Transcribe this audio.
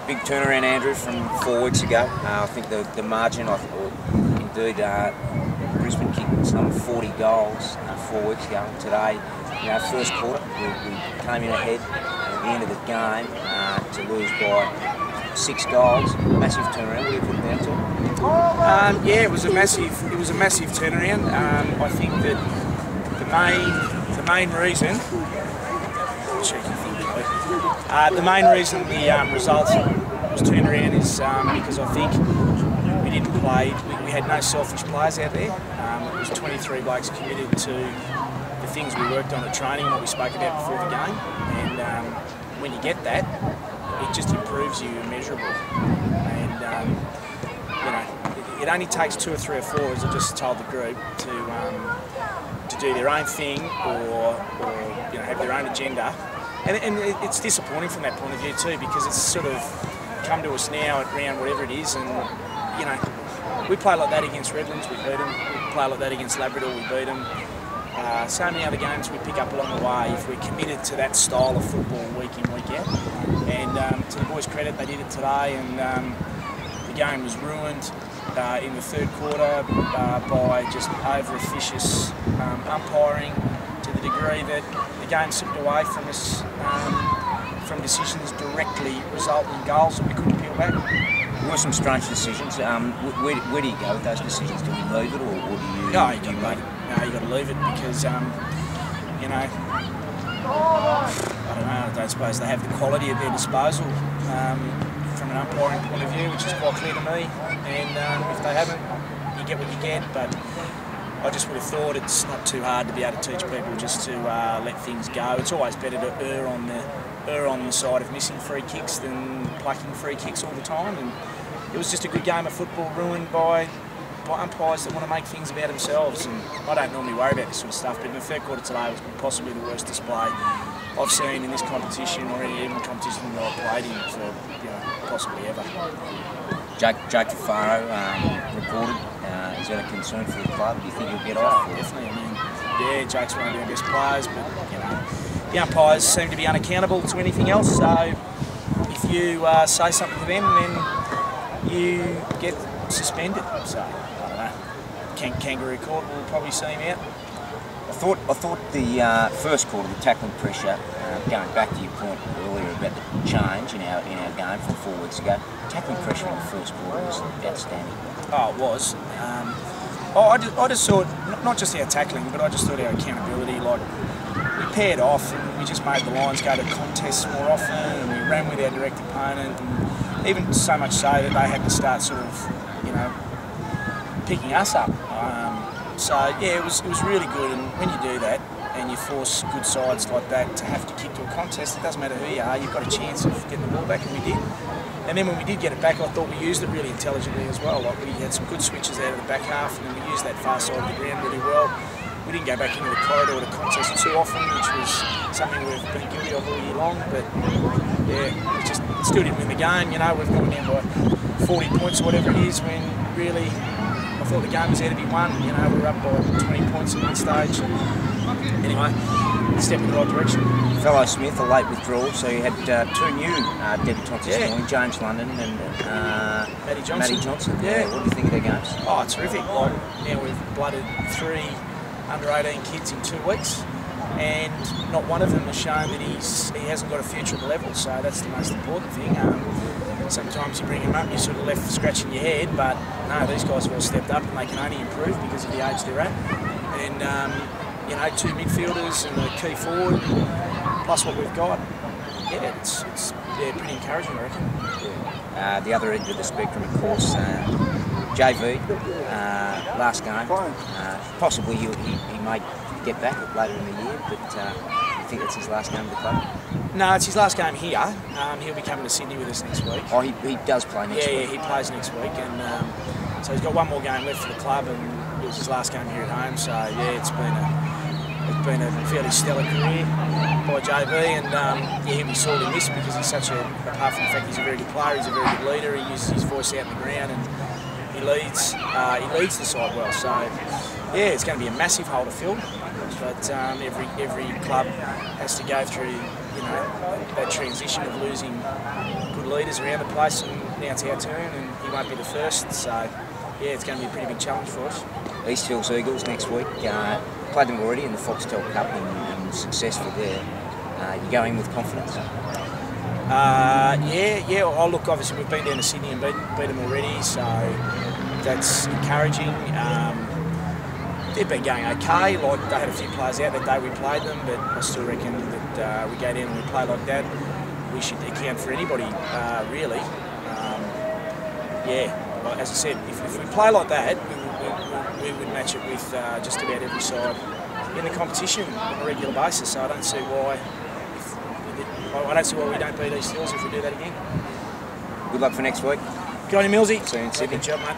Big turnaround, Andrew, from 4 weeks ago. I think the margin, indeed, Brisbane kicked some 40 goals 4 weeks ago. Today, first quarter, we came in ahead at the end of the game to lose by 6 goals. Massive turnaround. What do you put down to? Yeah, it was a massive turnaround. I think that the main reason. The main reason the results was turned around is because I think we didn't play. We had no selfish players out there. It was 23 blokes committed to the things we worked on at training, what we spoke about before the game, and when you get that, it just improves you immeasurably. And it only takes 2 or 3 or 4, as I just told the group, to do their own thing or have their own agenda. And it's disappointing from that point of view too, because it's sort of come to us now at round whatever it is, and we play like that against Redlands, we beat them. We play like that against Labrador, we beat them. So many other games we pick up along the way if we're committed to that style of football week in, week out. And to the boys' credit, they did it today, and the game was ruined in the third quarter by just over-officious umpiring, to the degree that the game slipped away from us from decisions directly resulting in goals that we couldn't peel back. There were some strange decisions. Where do you go with those decisions? Do we leave it, or do you? No, you got to leave it because I don't know. I don't suppose they have the quality at their disposal from an umpiring point of view, which is quite clear to me. And if they haven't, you get what you get. But I just would have thought it's not too hard to be able to teach people just to let things go. It's always better to err on the side of missing free kicks than plucking free kicks all the time. And it was just a good game of football ruined by umpires that want to make things about themselves. And I don't normally worry about this sort of stuff, but in the third quarter today was possibly the worst display I've seen in this competition, or even competition that I've played in for possibly ever. Jake Faro reported. Is that a concern for the club? Do you think he'll get off? Definitely. I mean, yeah, Jake's one of our best players, but the umpires seem to be unaccountable to anything else. So if you say something to them, then you get suspended. So I don't know. Kangaroo court will probably see him out. I thought the first quarter, the tackling pressure, going back to your point earlier about the change in our game from 4 weeks ago, tackling pressure in the first quarter was outstanding. Oh, it was. I just thought, not just our tackling, but I just thought our accountability, like we paired off and we just made the Lions go to contests more often, and we ran with our direct opponent, and even so much so that they had to start sort of, picking us up. So yeah, it was really good, and when you do that and you force good sides like that to have to kick to a contest, it doesn't matter who you are, you've got a chance of getting the ball back, and we did. And then when we did get it back, I thought we used it really intelligently as well. Like we had some good switches out of the back half, and then we used that far side of the ground really well. We didn't go back into the corridor to contest too often, which was something we've been guilty of all year long. But yeah, it still didn't win the game. We've gone down by 40 points or whatever it is, when really I thought the game was there to be won. We were up by 20 points at one stage. Anyway, step in the right direction. Fellow Smith, a late withdrawal, so you had 2 new debutants this morning, James London and Matty Johnson. Yeah. What do you think of their games? Oh, terrific. Now we've blooded 3 under-18 kids in 2 weeks, and not one of them has shown that he hasn't got a future at the level, so that's the most important thing. Sometimes you bring him up, you're sort of left scratching your head, but no, these guys have all stepped up, and they can only improve because of the age they're at. And 2 midfielders and a key forward, plus what we've got. Yeah, it's pretty encouraging, I reckon. Yeah. The other end of the spectrum, of course, JV, last game. Possibly he may get back later in the year, but you think it's his last game of the club? No, it's his last game here. He'll be coming to Sydney with us next week. Oh, he does play next week? Yeah, he plays next week, and so he's got 1 more game left for the club, and it was his last game here at home. So yeah, it's been a fairly stellar career by JB, and he'll be sorely missed because he's such apart from the fact he's a very good player, he's a very good leader. He uses his voice out in the ground, and he leads the side well. So yeah, it's going to be a massive hole to fill, but every club has to go through that transition of losing good leaders around the place, and now it's our turn, and he won't be the first. So yeah, it's going to be a pretty big challenge for us. East Hills Eagles next week. Played them already in the Foxtel Cup and successful there. You go in with confidence? Yeah. Oh, look, obviously we've been down to Sydney and beat them already, so that's encouraging. They've been going okay. Like, they had a few players out that day we played them, but I still reckon that we go down and we play like that, we should account for anybody, really. Yeah, well, as I said, if we play like that, we would match it with just about every side in the competition on a regular basis. So I don't see why. I don't see why we don't beat East Hills if we do that again. Good luck for next week. Good on you, Millsy. See you in Sydney. Good job, mate.